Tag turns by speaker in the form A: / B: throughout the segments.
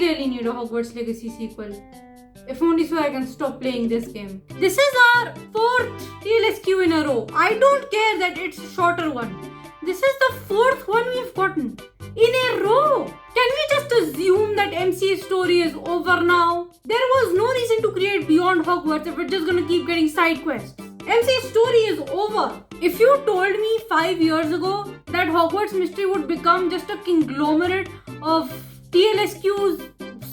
A: really need a Hogwarts Legacy sequel. If only so I can stop playing this game. This is our 4th TLSQ in a row. I don't care that it's a shorter one. This is the 4th one we've gotten in a row. Can we just assume that MC's story is over now? There was no reason to create Beyond Hogwarts if we're just gonna keep getting side quests. MC's story is over. If you told me 5 years ago that Hogwarts Mystery would become just a conglomerate of TLSQs,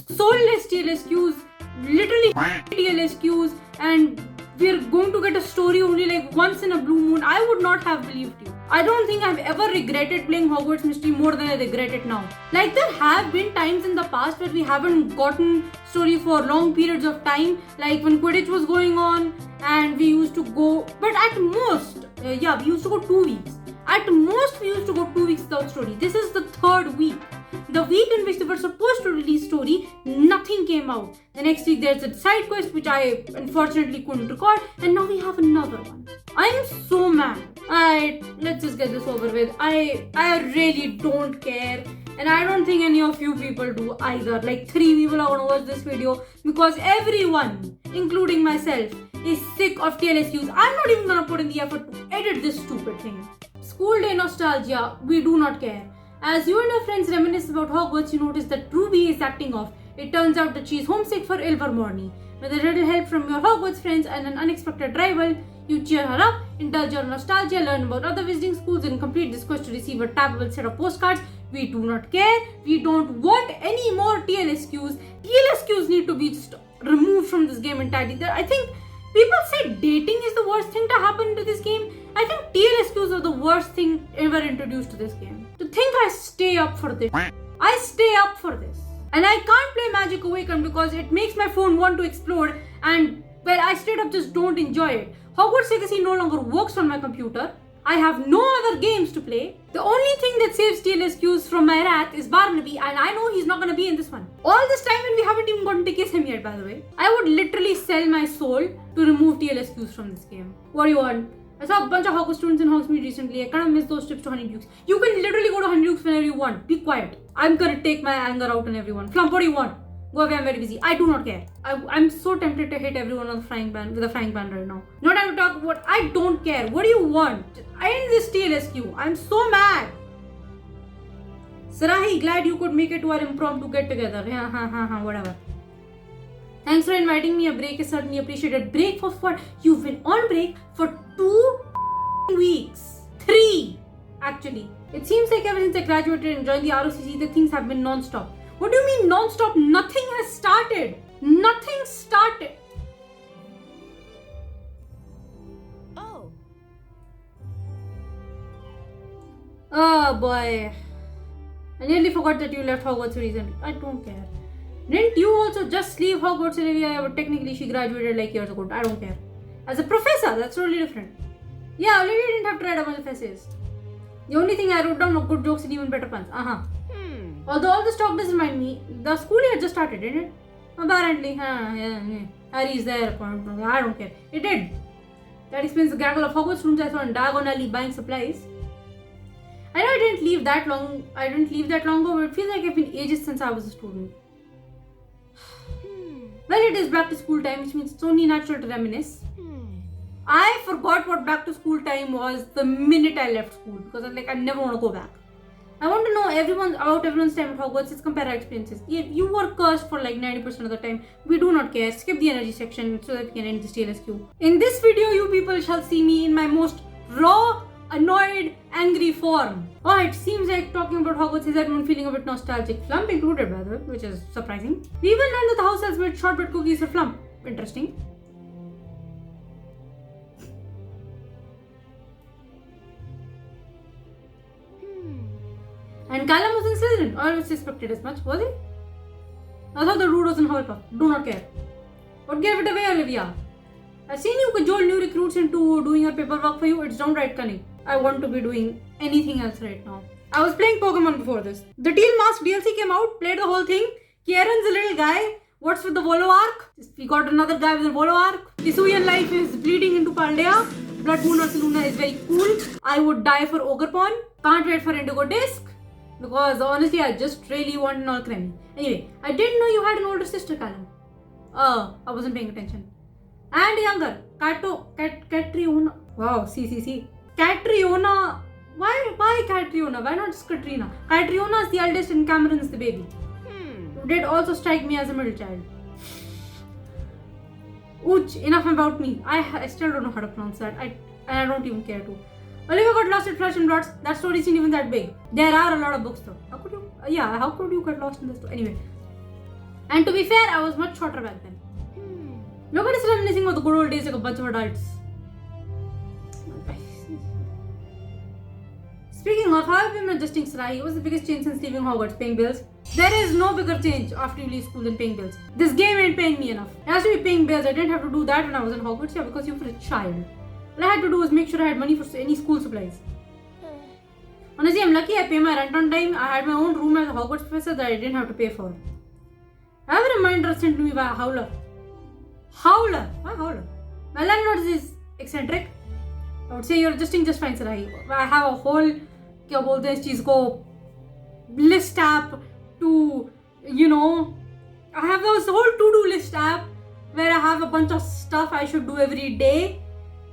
A: soulless TLSQs, literally TLSQs, and we're going to get a story only like once in a blue moon, I would not have believed you. I don't think I've ever regretted playing Hogwarts Mystery more than I regret it now. Like, there have been times in the past where we haven't gotten story for long periods of time, like when Quidditch was going on and we used to go, but at most, we used to go 2 weeks. At most, we used to go 2 weeks without story. This is the 3rd week. The week in which they were supposed to release story, nothing came out. The next week there's a side quest which I unfortunately couldn't record, and now we have another one. I'm so mad. Alright, let's just get this over with. I really don't care, and I don't think any of you people do either. Like 3 people are gonna watch this video because everyone, including myself, is sick of TLSQs. I'm not even gonna put in the effort to edit this stupid thing. School day nostalgia, we do not care. As you and your friends reminisce about Hogwarts, you notice that Ruby is acting off. It turns out that she is homesick for Ilvermorny. With a little help from your Hogwarts friends and an unexpected rival, you cheer her up, indulge your nostalgia, learn about other visiting schools, and complete this quest to receive a tappable set of postcards. We do not care. We don't want any more TLSQs. TLSQs need to be just removed from this game entirely. I think people say dating is the worst thing to happen to this game. I think TLSQs are the worst thing ever introduced to this game. To think I stay up for this. I stay up for this. And I can't play Magic Awaken because it makes my phone want to explode, and well, I straight up just don't enjoy it. Hogwarts Legacy no longer works on my computer. I have no other games to play. The only thing that saves TLSQs from my wrath is Barnaby, and I know he's not gonna be in this one. All this time and we haven't even gotten to kiss him yet, by the way. I would literally sell my soul to remove TLSQs from this game. What do you want? I saw a bunch of Hogwarts students in Hogsmeade recently. I kind of miss those trips to Honeydukes. You can literally go to Honeydukes whenever you want. Be quiet. I'm gonna take my anger out on everyone. Flump, what do you want? Go away, I'm very busy. I do not care. I'm so tempted to hit everyone on the frying pan with a frying pan right now. No time to talk about. I don't care. What do you want? End this TLSQ. I'm so mad. Sarahi, glad you could make it to our impromptu get together. Whatever. Thanks for inviting me. A break is certainly appreciated. Break for what? You've been on break for 2 weeks. 3, actually. It seems like ever since I graduated and joined the ROCC, the things have been non-stop. What do you mean non-stop? Nothing has started. Nothing started. Oh boy. I nearly forgot that you left Hogwarts recently. I don't care. Didn't you also just leave Hogwarts, Olivia? But technically she graduated like years ago. I don't care. As a professor, that's totally different. Yeah, Olivia didn't have to write a bunch of essays. The only thing I wrote down were good jokes and even better puns. Although all this talk does remind me, the school year just started, didn't it? Apparently, Harry's there. I don't care. It did. That explains the gaggle of Hogwarts rooms I saw in Diagon Alley buying supplies. I know I didn't leave that long ago, but it feels like it's been ages since I was a student. Well, it is back to school time, which means it's only natural to reminisce. I forgot what back to school time was the minute I left school because I never want to go back. I want to know about everyone's time at Hogwarts. Let's compare our experiences. You were cursed for like 90% of the time. We do not care. Skip the energy section so that we can end this TLSQ. In this video, you people shall see me in my most raw, annoyed, angry form. Oh, it seems like talking about Hogwarts is everyone feeling a bit nostalgic. Flump included, by the way, which is surprising. We even learned that the house has made shortbread cookies for Flump. Interesting. And Callum was in Slytherin, or was expected as much, was he? I thought the dude was in Hufflepuff. Do not care. What gave it away, Olivia? I've seen you cajole new recruits into doing your paperwork for you. It's downright cunning. I want to be doing anything else right now. I was playing Pokemon before this. The Teal Mask DLC came out, played the whole thing. Kieran's a little guy. What's with the Volo arc? We got another guy with a Volo arc. Hisuian life is bleeding into Paldea. Blood Moon Ursaluna is very cool. I would die for Ogrepon. Can't wait for Indigo Disc. Because honestly, I just really want an Akemi. Anyway, I didn't know you had an older sister, Callum. I wasn't paying attention. And younger, Catriona. Wow, see. Catriona. Why Catriona? Why not just Katrina? Catriona is the eldest and Cameron's the baby. You did also strike me as a middle child. Ouch, enough about me. I still don't know how to pronounce that. And I don't even care to. Olivia got lost at Flesh and Bloods. That story isn't even that big. There are a lot of books though. How could you get lost in this story? Anyway. And to be fair, I was much shorter back then. Look at us reminiscing of the good old days like a bunch of adults. Speaking of, how have you been adjusting, Sarai? What's the biggest change since leaving Hogwarts? Paying bills? There is no bigger change after you leave school than paying bills. This game ain't paying me enough. It has to be paying bills. I didn't have to do that when I was in Hogwarts, because you were a child. All I had to do was make sure I had money for any school supplies. Honestly, I'm lucky I pay my rent on time. I had my own room as a Hogwarts professor that I didn't have to pay for. I have a reminder sent to me by a Howler. Howler? Why Howler? My landlord is eccentric. I would say you're adjusting just fine, Sarai. I have a whole list app to, I have this whole to-do list app where I have a bunch of stuff I should do every day,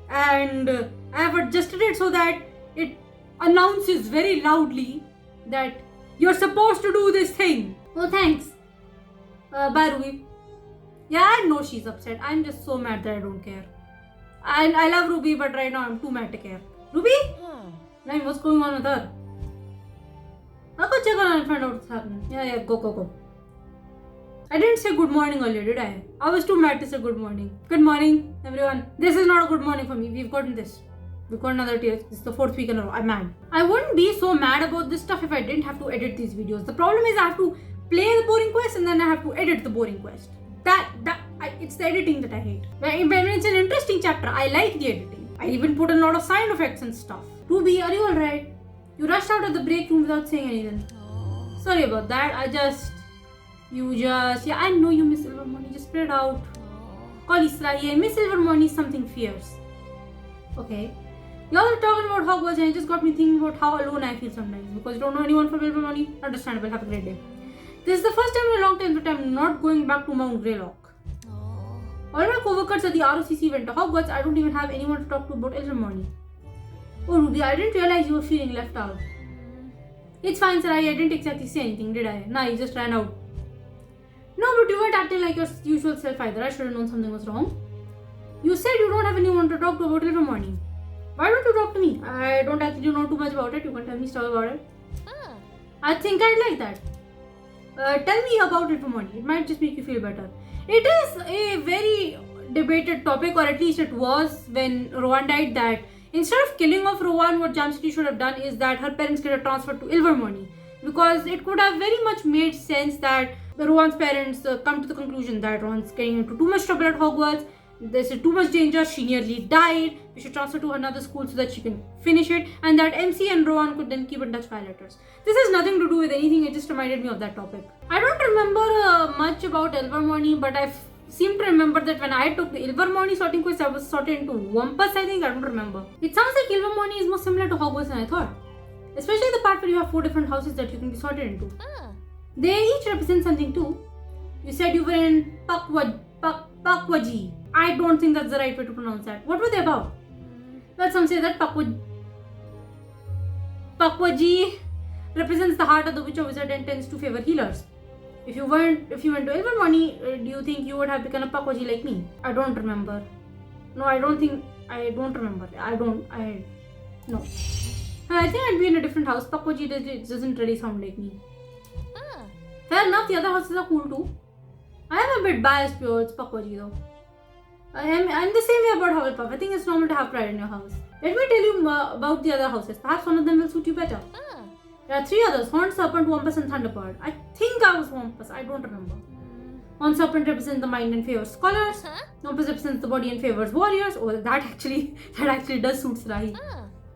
A: and I have adjusted it so that it announces very loudly that you're supposed to do this thing. Oh, thanks. Bye, Ruby. Yeah, I know she's upset. I'm just so mad that I don't care. And I love Ruby, but right now I'm too mad to care. Ruby? Like, what's going on with her? I'll go check her and find out what's happening. Yeah, go. I didn't say good morning earlier, did I? I was too mad to say good morning. Good morning, everyone. This is not a good morning for me. We've gotten this. We've got another tier. This is the 4th week in a row. I'm mad. I wouldn't be so mad about this stuff if I didn't have to edit these videos. The problem is I have to play the boring quest and then I have to edit the boring quest. It's the editing that I hate. When it's an interesting chapter, I like the editing. I even put a lot of sound effects and stuff. Ruby, are you alright? You rushed out of the break room without saying anything. Sorry about that. I know you miss Silvermorny. Just spread out. Call Israel. I miss Silvermorny is something fierce. Okay. Y'all are talking about Hogwarts and it just got me thinking about how alone I feel sometimes. Because you don't know anyone from Silvermorny. Understandable. Have a great day. This is the first time in a long time that I'm not going back to Mount Greylock. All my co-workers at the ROCC went to Hogwarts. I don't even have anyone to talk to about Silvermorny. Oh, Ruby, I didn't realize you were feeling left out. It's fine, Sarai. I didn't exactly say anything, did I? Nah, you just ran out. No, but you weren't acting like your usual self either. I should have known something was wrong. You said you don't have anyone to talk to about Silvermorny. Why don't you talk to me? I don't actually know too much about it. You can tell me stuff about it. I think I'd like that. Tell me about Silvermorny. It might just make you feel better. It is a very debated topic, or at least it was when Rowan died, that instead of killing off Rowan, what Jam City should have done is that her parents get transferred to Ilvermorny, because it could have very much made sense that Rowan's parents come to the conclusion that Rowan's getting into too much trouble at Hogwarts, there's too much danger, she nearly died, we should transfer to another school so that she can finish it, and that MC and Rowan could then keep in touch via letters. This has nothing to do with anything, it just reminded me of that topic. I don't remember much about Ilvermorny, but I seem to remember that when I took the Ilvermorny sorting quiz, I was sorted into Wumpus, I think. I don't remember. It sounds like Ilvermorny is more similar to Hogwarts than I thought. Especially the part where you have 4 different houses that you can be sorted into. They each represent something too. You said you were in Pakwaji. I don't think that's the right way to pronounce that. What were they about? Well, some say that Pakwaji represents the heart of the witch or wizard and tends to favor healers. If you went to Ilvermorny, do you think you would have become a Pakwaji like me? I don't remember. No, I don't remember. No. I think I'd be in a different house. Pakwaji doesn't really sound like me. Fair enough, the other houses are cool too. I am a bit biased towards Pakwaji though. I'm the same way about Hufflepuff. I think it's normal to have pride in your house. Let me tell you about the other houses. Perhaps one of them will suit you better. There are 3 others: Horned Serpent, Wumpus and Thunderbird. I think I was Wumpus. I don't remember. Horned Serpent represents the mind and favors scholars. Wumpus represents the body and favors warriors. Oh, that actually does suit Srahi.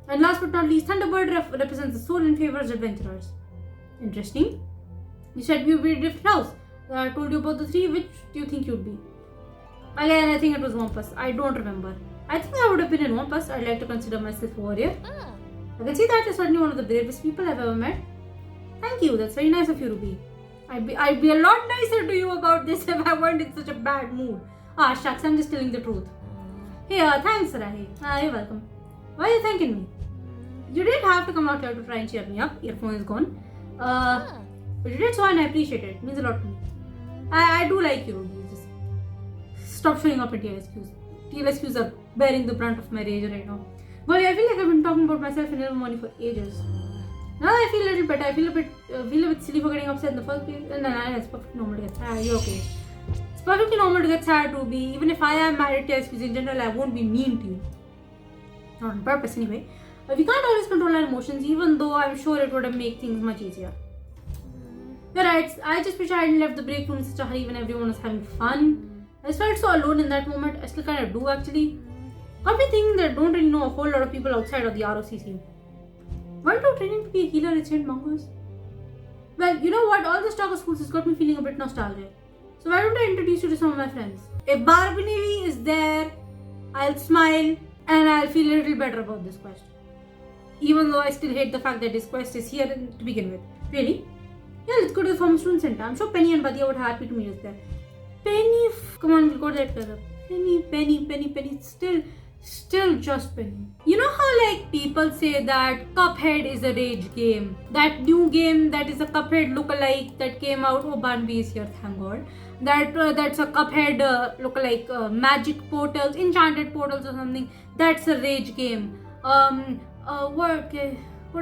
A: And last but not least, Thunderbird represents the soul and favors adventurers. Interesting. You said we would be a different house. I told you about the 3. Which do you think you'd be? Again, I think it was Wumpus. I don't remember. I think I would have been in Wumpus. I'd like to consider myself a warrior. I can see that you're certainly one of the bravest people I've ever met. Thank you. That's very nice of you, Ruby. I'd be a lot nicer to you about this if I weren't in such a bad mood. Ah, shucks, I'm just telling the truth. Hey, thanks, Rahi. You're welcome. Why are you thanking me? You didn't have to come out here to try and cheer me up. Your phone is gone. But you did so and I appreciate it. It means a lot to me. I do like you, Ruby. Just stop showing up at TLSQs. TLSQs are bearing the brunt of my rage right now. Well, I feel like I've been talking about myself in Illuminati for ages. Now I feel a little better. I feel a bit silly for getting upset in the first place. No, it's perfectly normal to get sad. You're okay. It's perfectly normal to get sad, Ruby. Even if I am mad at TLSQs in general, I won't be mean to you. Not on purpose anyway. We can't always control our emotions, even though I'm sure it would have made things much easier. You're right. I just wish I hadn't left the break room in such a hurry when everyone was having fun. I just felt so alone in that moment. I still kind of do actually. Got me thinking that I don't really know a whole lot of people outside of the ROCC. Why do training to be a healer at St. Mungo's? Well, you know what? All this talk of schools has got me feeling a bit nostalgic. So why don't I introduce you to some of my friends? If Barbini is there, I'll smile and I'll feel a little better about this quest. Even though I still hate the fact that this quest is here to begin with. Really? Yeah, let's go to the former student center. I'm sure Penny and Badia would be happy to meet us there. Penny, come on, we'll go there together. Penny, still just Penny. You know how like people say that Cuphead is a rage game? That new game that is a Cuphead lookalike that came out. Oh, Barnaby is here, thank God. That's a Cuphead lookalike magic portals, enchanted portals or something. That's a rage game. What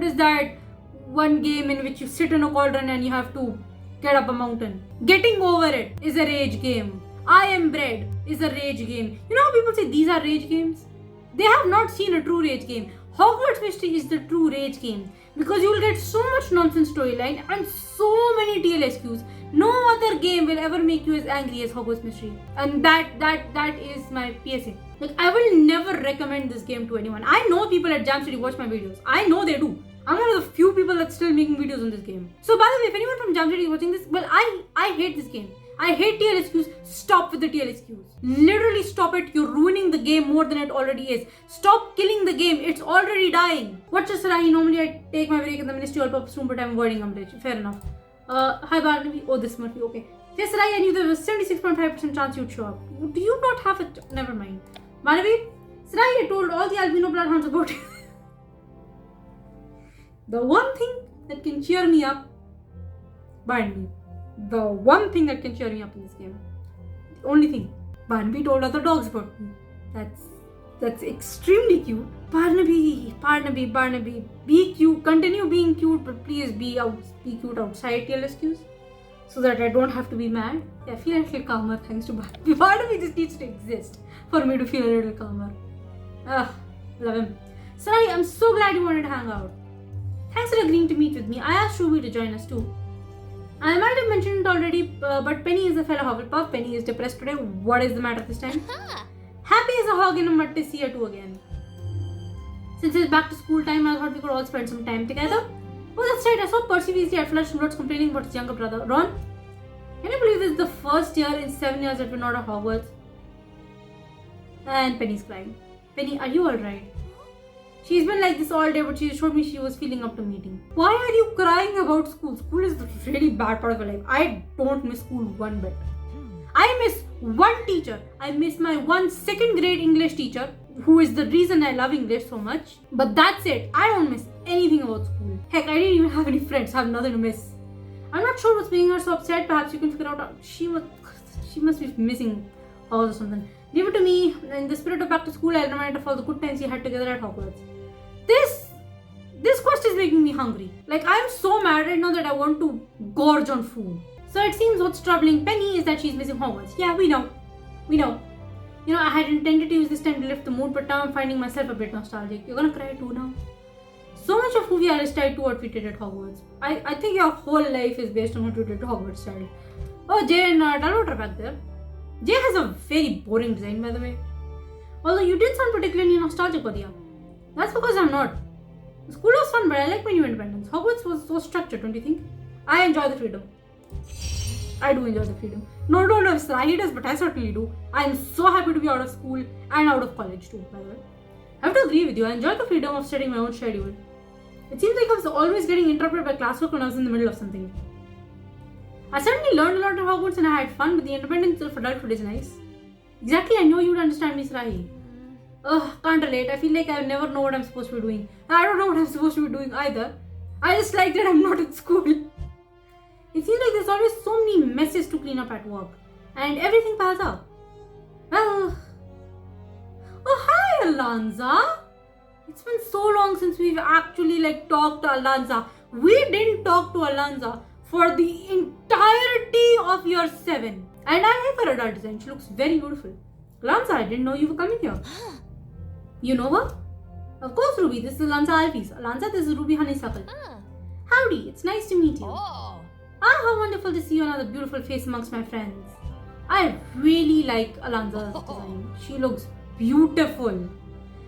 A: is that? One game in which you sit in a cauldron and you have to get up a mountain. Getting Over It is a rage game. I Am Bread is a rage game. You know how people say these are rage games? They have not seen a true rage game. Hogwarts Mystery is the true rage game because you will get so much nonsense storyline and so many TLSQs. No other game will ever make you as angry as Hogwarts Mystery. And that is my PSA. Like, I will never recommend this game to anyone. I know people at Jam City watch my videos. I know they do. I'm one of the few people that's still making videos on this game. So by the way, if anyone from Jam City is watching this, well, I hate this game. I hate TLSQs. Stop with the TLSQs. Literally stop it. You're ruining the game more than it already is. Stop killing the game. It's already dying. Watch this, Sarai. Normally I take my break in the Ministry All-Purpose Room, but I'm avoiding Umbridge. Fair enough. Hi Barnaby. Oh, this must be okay. Yes, Sarai, I knew there was 76.5% chance you'd show up. Do you not have a... Never mind. Barnaby, Sarai, I told all the albino bloodhounds about it. The one thing that can cheer me up, Barnaby. The one thing that can cheer me up in this game. The only thing. Barnaby told other dogs about me. That's extremely cute. Barnaby, be cute. Continue being cute, but please be cute outside TLSQs. So that I don't have to be mad. I feel a little calmer thanks to Barnaby. Barnaby just needs to exist for me to feel a little calmer. Love him. Sorry, I'm so glad you wanted to hang out. Thanks for agreeing to meet with me. I asked Ruby to join us too. I might have mentioned it already, but Penny is a fellow Hufflepuff. Penny is depressed today. What is the matter this time? Happy as a hog in a mud to see her too again. Since it's back to school time, I thought we could all spend some time together. Oh, that's right. I saw Percy Weasley at Flush Notes complaining about his younger brother. Ron, can you believe this is the first year in 7 years that we're not at Hogwarts? And Penny's crying. Penny, are you alright? She's been like this all day, but she showed me she was feeling up to meeting. Why are you crying about school? School is the really bad part of your life. I don't miss school one bit. I miss one teacher. I miss my one second grade English teacher, who is the reason I love English so much. But that's it. I don't miss anything about school. Heck, I didn't even have any friends. I have nothing to miss. I'm not sure what's making her so upset. Perhaps you can figure out. She must be missing house or something. Leave it to me. In the spirit of back to school, I'll remind her of all the good times we had together at Hogwarts. This quest is making me hungry. Like, I'm so mad right now that I want to gorge on food. So it seems what's troubling Penny is that she's missing Hogwarts. Yeah, we know. You know, I had intended to use this time to lift the mood, but now I'm finding myself a bit nostalgic. You're gonna cry too now. So much of who we are is tied to what we did at Hogwarts. I think your whole life is based on what you did at Hogwarts, child. Oh, Jay and Dalwater are back there. Jay has a very boring design, by the way. Although you did sound particularly nostalgic, Badia. That's because I'm not. The school was fun, but I like my new independence. Hogwarts was so structured, don't you think? I enjoy the freedom. I do enjoy the freedom. No, if Sahi does, but I certainly do. I am so happy to be out of school and out of college too, by the way. I have to agree with you. I enjoy the freedom of setting my own schedule. It seems like I was always getting interrupted by classwork when I was in the middle of something. I certainly learned a lot at Hogwarts and I had fun, but the independence of adulthood is nice. Exactly, I know you'd understand me, Srahi. Ugh, can't relate. I feel like I never know what I'm supposed to be doing. I don't know what I'm supposed to be doing either. I just like that I'm not at school. It seems like there's always so many messes to clean up at work. And everything piles up. Well... Oh, hi, Alonza! It's been so long since we've actually talked to Alonza. We didn't talk to Alonza for the entirety of year 7. And I like her adult design. She looks very beautiful. Alonza, I didn't know you were coming here. You know her? Of course, Ruby. This is Alonza Alves. Alonza, this is Ruby Honeysuckle. Howdy, it's nice to meet you. How wonderful to see another beautiful face amongst my friends. I really like Alonza's design. She looks beautiful.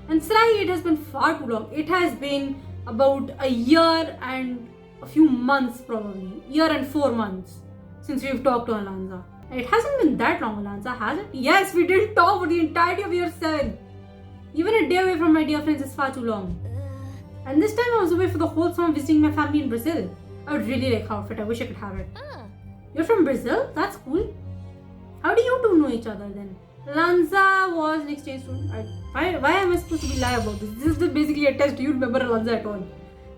A: And Srahi, it has been far too long. It has been about a year and a few months probably. Year and 4 months since we've talked to Alonza. It hasn't been that long, Alonza, has it? Yes, we didn't talk for the entirety of year 7. Even a day away from my dear friends is far too long. And this time I was away for the whole summer visiting my family in Brazil. I would really like her outfit. I wish I could have it. You're from Brazil? That's cool. How do you two know each other then? Alonza was an exchange student. Why am I supposed to be lie about this? This is basically a test. Do you remember Alonza at all?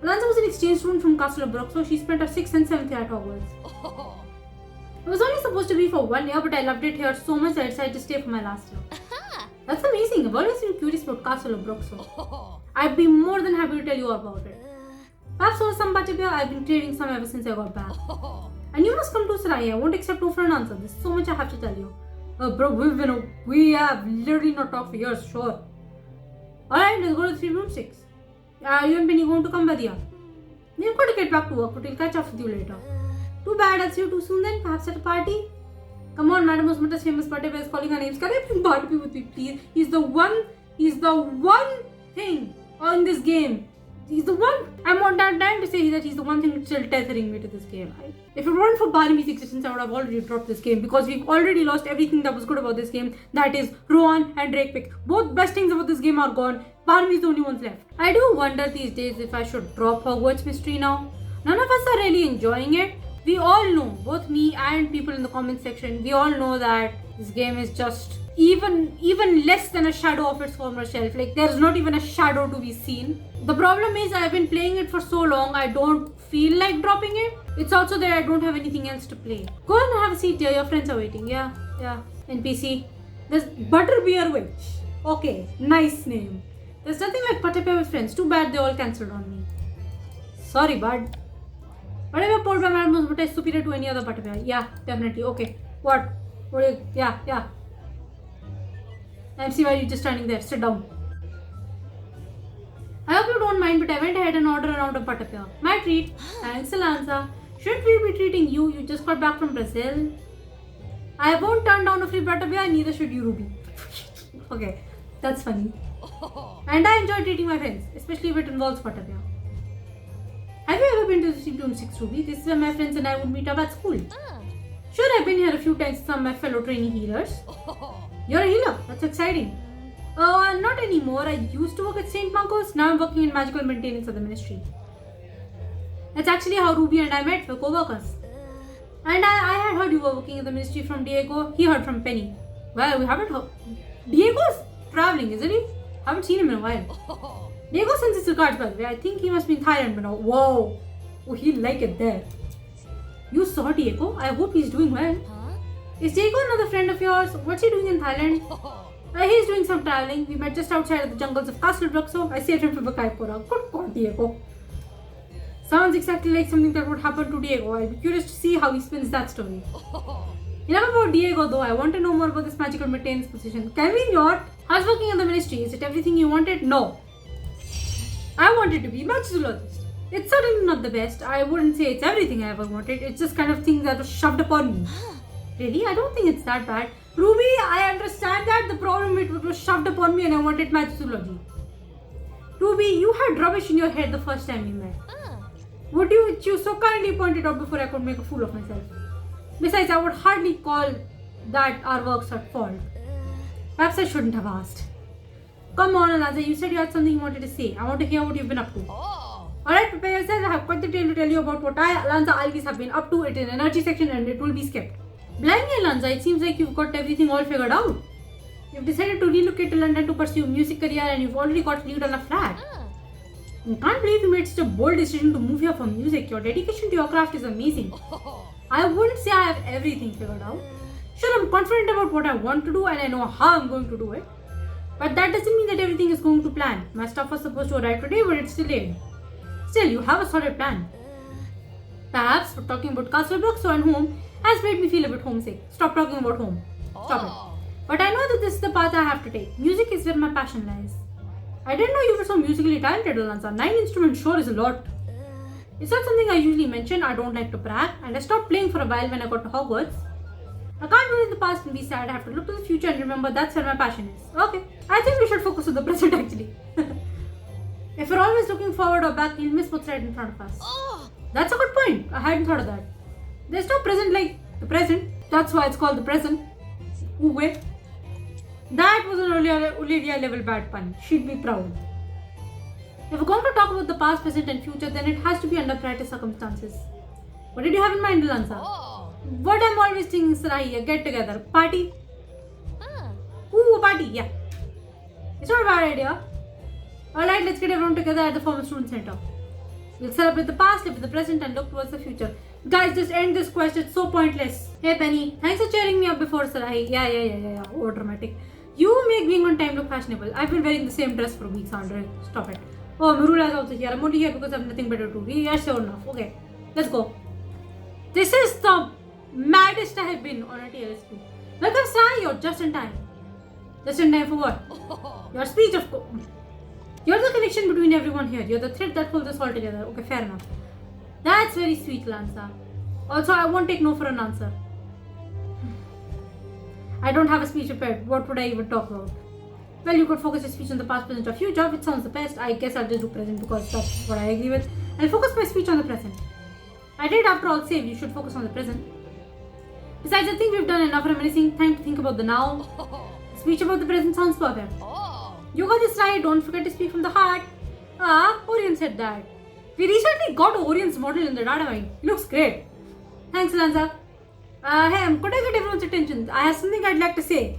A: Alonza was an exchange student from Castle Broxo. She spent her 6th and 7th year at Hogwarts. It was only supposed to be for 1 year, but I loved it here so much that I decided to stay for my last year. That's amazing. I've always been curious about Castle Broxo. I'd be more than happy to tell you all about it. Perhaps over some butterbeer, I've been craving some ever since I got back. And you must come to Sarai. I won't accept no for an answer. There's so much I have to tell you. Bro, we have literally not talked for years, sure. Alright, let's go to 3 broomsticks. You and Penny going to come, Badia? We've got to get back to work, but we'll catch up with you later. Too bad I'll see you too soon then, perhaps at a party. Come on, Madam Osmata's famous butterbeer is calling her names. Can I bring Barbie with me, please? He's the one thing in this game. He's the one. I'm on that time to say that he's the one thing still tethering me to this game. If it weren't for Barnaby's existence, I would have already dropped this game because we've already lost everything that was good about this game. That is Rowan and Drakepick. Both best things about this game are gone. Barnaby's the only ones left. I do wonder these days if I should drop Hogwarts Mystery now. None of us are really enjoying it. We all know, both me and people in the comment section, we all know that this game is just even less than a shadow of its former self. There's not even a shadow to be seen. The problem is I've been playing it for so long, I don't feel like dropping it. It's also that I don't have anything else to play. Go on and have a seat here, your friends are waiting. Yeah, NPC. There's Butterbeer Witch. Okay, nice name. There's nothing like Butterbeer with friends. Too bad they all cancelled on me. Sorry, bud. Whatever poured by Madam Osmata is superior to any other Butterbeer. Yeah, definitely. Okay. What? Yeah. I see why you're just standing there. Sit down. I hope you don't mind, but I went ahead and ordered a round of butterbeer. My treat. Thanks, Alonza. Shouldn't we be treating you? You just got back from Brazil. I won't turn down a free butterbeer, neither should you, Ruby. Okay, that's funny. And I enjoy treating my friends, especially if it involves butterbeer. Have you ever been to the Room 6, Ruby? This is where my friends and I would meet up at school. Sure, I've been here a few times with some of my fellow trainee healers. You're a healer. That's exciting. Not anymore. I used to work at St. Marco's. Now I'm working in magical maintenance of the ministry. That's actually how Ruby and I met. We're co-workers. And I had heard you were working in the ministry from Diego. He heard from Penny. Well, we haven't heard. Diego's traveling, isn't he? Haven't seen him in a while. Diego sends his regards, by the way. I think he must be in Thailand by now. Whoa. Oh, he'll like it there. You saw Diego? I hope he's doing well. Is Diego another friend of yours? What's he doing in Thailand? He's doing some traveling. We met just outside of the jungles of Castle Broxo. I saved him from Bakaipura. Good God, Diego. Sounds exactly like something that would happen to Diego. I'll be curious to see how he spins that story. Enough about Diego though. I want to know more about this magical maintenance position. Can we not? How's working in the ministry? Is it everything you wanted? No. I wanted to be a magicologist. It's certainly not the best. I wouldn't say it's everything I ever wanted. It's just kind of things that was shoved upon me. Really? I don't think it's that bad. Ruby, I understand that. The problem it was shoved upon me and I wanted magicology. Ruby, you had rubbish in your head the first time we met. Would you so kindly point it out before I could make a fool of myself? Besides, I would hardly call that our works at fault. Perhaps I shouldn't have asked. Come on, Alonza, you said you had something you wanted to say. I want to hear what you've been up to. Alright, prepare yourself. I have quite the tale to tell you about what I, Alanza, Alvis have been up to. It is energy section and it will be skipped. Blimey, Alanza, it seems like you've got everything all figured out. You've decided to relocate to London to pursue a music career and you've already got lived on a flat. I can't believe you made such a bold decision to move here for music. Your dedication to your craft is amazing. I wouldn't say I have everything figured out. Sure, I'm confident about what I want to do and I know how I'm going to do it. But that doesn't mean that everything is going to plan. My stuff was supposed to arrive today, but it's delayed. Still, you have a solid plan. Perhaps talking about Castle Broxo and home has made me feel a bit homesick. Stop talking about home. Stop it. But I know that this is the path I have to take. Music is where my passion lies. I didn't know you were so musically talented, Alanza. 9 instruments sure is a lot. It's not something I usually mention. I don't like to brag. And I stopped playing for a while when I got to Hogwarts. I can't dwell in the past and be sad. I have to look to the future and remember that's where my passion is. Okay. I think we should focus on the present actually. If we're always looking forward or back, we'll miss what's right in front of us. That's a good point. I hadn't thought of that. There's no present like the present. That's why it's called the present. Ooh, wait. That was an Olivia level bad pun. She'd be proud. If we're going to talk about the past, present and future, then it has to be under brighter circumstances. What did you have in mind, Alanza? What I'm always thinking is a get together. Party? Ooh, a party, yeah. It's not a bad idea. Alright, let's get everyone together at the former student center. We'll celebrate the past, live with the present and look towards the future. Guys, just end this quest, it's so pointless. Hey Penny, thanks for cheering me up before Sarahi. Yeah. Oh, dramatic. You make being on time look fashionable. I've been wearing the same dress for weeks, Andre. Stop it. Oh, Mirula is also here. I'm only here because I have nothing better to do. Yeah, sure enough. Okay, let's go. This is the maddest I have been on a TLSQ. Welcome, Sai. You're just in time. Just in time for what? Your speech, of course. You're the connection between everyone here. You're the thread that holds us all together. Okay, fair enough. That's very sweet, Lanza. Also, I won't take no for an answer. I don't have a speech prepared. What would I even talk about? Well, you could focus your speech on the past, present, or future, which sounds the best. I guess I'll just do present because that's what I agree with. I'll focus my speech on the present. I did, after all, say you should focus on the present. Besides, I think we've done enough reminiscing. Time to think about the now. The speech about the present sounds perfect. You got this right. Don't forget to speak from the heart. Orion said that. We recently got Orion's model in the data mine. He looks great. Thanks, Lanza. Hey, could I get everyone's attention? I have something I'd like to say.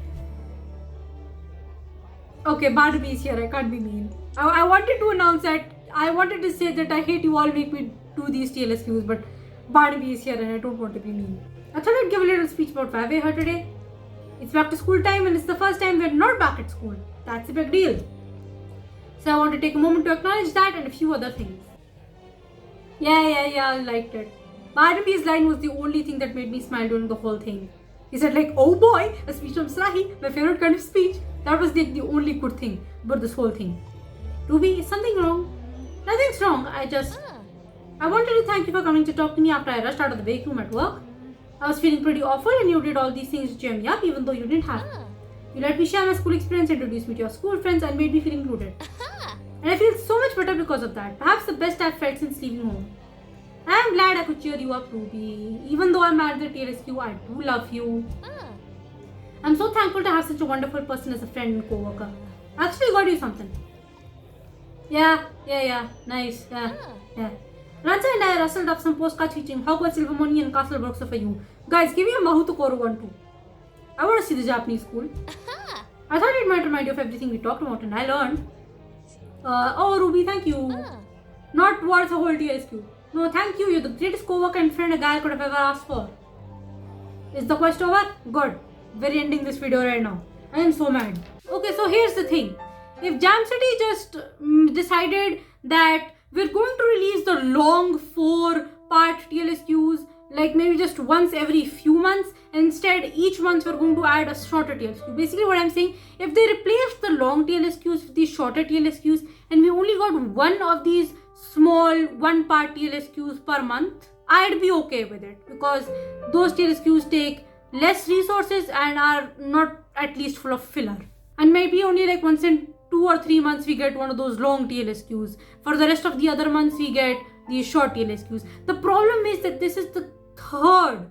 A: Okay, Barnaby is here. I can't be mean. I wanted to announce that. I wanted to say that I hate you all make me do these TLSQs, but Barnaby is here and I don't want to be mean. I thought I'd give a little speech about why we're here today. It's back to school time and it's the first time we're not back at school. That's a big deal. So I want to take a moment to acknowledge that and a few other things. Yeah, I liked it. Barnaby's line was the only thing that made me smile during the whole thing. He said like, oh boy, a speech from Srahi, my favorite kind of speech. That was the only good thing about this whole thing. Ruby, is something wrong? Nothing's wrong, I wanted to thank you for coming to talk to me after I rushed out of the break room at work. I was feeling pretty awful and you did all these things to cheer me up even though you didn't have to. You let me share my school experience, introduced me to your school friends and made me feel included. And I feel so much better because of that. Perhaps the best I've felt since leaving home. I am glad I could cheer you up, Ruby. Even though I'm mad at the TLSQ, I do love you. I'm so thankful to have such a wonderful person as a friend and co-worker. I actually got you something. Yeah. Nice. Yeah. Rancha and I rustled up some postcards featuring Hogwarts, Silvermoni and Castle Broxo for you. Guys, give me a Mahuto Koro one too. I want to see the Japanese school. I thought it might remind you of everything we talked about and I learned. Oh, Ruby, thank you. Not worth a whole TLSQ. No, thank you. You're the greatest co-worker and friend a guy could have ever asked for. Is the quest over? Good. We're ending this video right now. I am so mad. Okay, so here's the thing. If Jam City just decided that we're going to release the long 4-part TLSQs like maybe just once every few months, and instead each month we're going to add a shorter TLSQ. Basically what I'm saying, if they replaced the long TLSQs with these shorter TLSQs and we only got one of these small 1-part TLSQs per month, I'd be okay with it because those TLSQs take less resources and are not at least full of filler. And maybe only like once in 2 or 3 months we get one of those long TLSQs. For the rest of the other months we get these short TLSQs. The problem is that this is the 3rd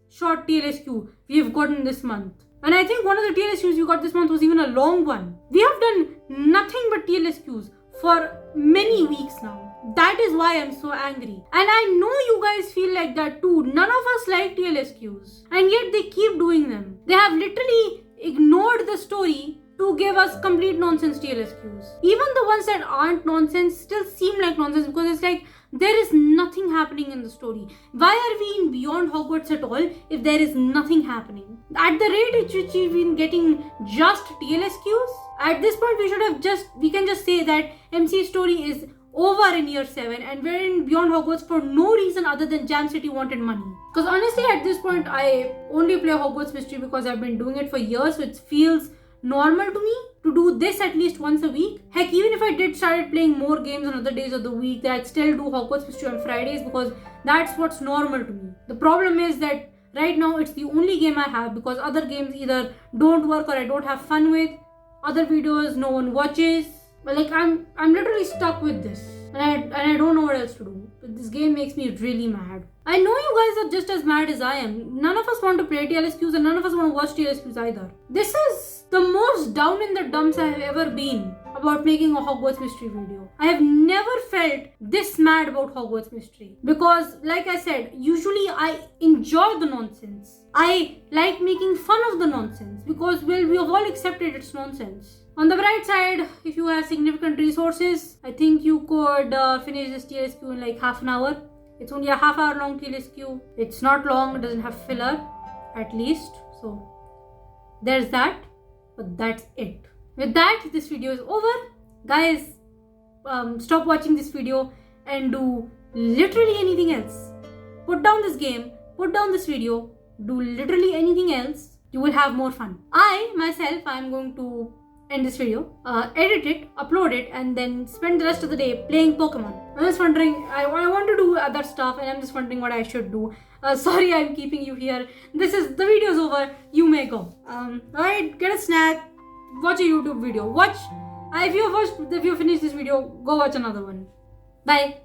A: short TLSQ we have gotten this month. And I think one of the TLSQs you got this month was even a long one. We have done nothing but TLSQs for many weeks now. That is why I'm so angry. And I know you guys feel like that too. None of us like TLSQs. And yet they keep doing them. They have literally ignored the story to give us complete nonsense TLSQs. Even the ones that aren't nonsense still seem like nonsense because it's like there is nothing happening in the story. Why are we in Beyond Hogwarts at all if there is nothing happening? At the rate at which we've been getting just TLSQs, at this point we can just say that MC's story is over in year 7 and we're in Beyond Hogwarts for no reason other than Jam City wanted money. Because honestly at this point I only play Hogwarts Mystery because I've been doing it for years, so it feels normal to me to do this at least once a week. Heck, even if I did started playing more games on other days of the week, that I'd still do Hogwarts Mystery on Fridays because that's what's normal to me. The problem is that right now it's the only game I have because other games either don't work or I don't have fun with. Other videos no one watches. But like I'm literally stuck with this. And I don't know what else to do. But this game makes me really mad. I know you guys are just as mad as I am. None of us want to play TLSQs and none of us want to watch TLSQs either. This is the most down in the dumps I have ever been about making a Hogwarts Mystery video. I have never felt this mad about Hogwarts Mystery. Because like I said, usually I enjoy the nonsense. I like making fun of the nonsense because well, we have all accepted it's nonsense. On the bright side, if you have significant resources, I think you could finish this TLSQ in like half an hour. It's only a half-hour long TLSQ. It's not long, it doesn't have filler, at least. So, there's that. But that's it. With that, this video is over. Guys, stop watching this video and do literally anything else. Put down this game, put down this video, do literally anything else. You will have more fun. I'm going to end this video, edit it, upload it, and then spend the rest of the day playing Pokemon. I'm just wondering, I want to do other stuff and I'm just wondering what I should do. Sorry I'm keeping you here. The video's over, you may go. Alright, get a snack, watch a YouTube video. If you finished this video, go watch another one. Bye.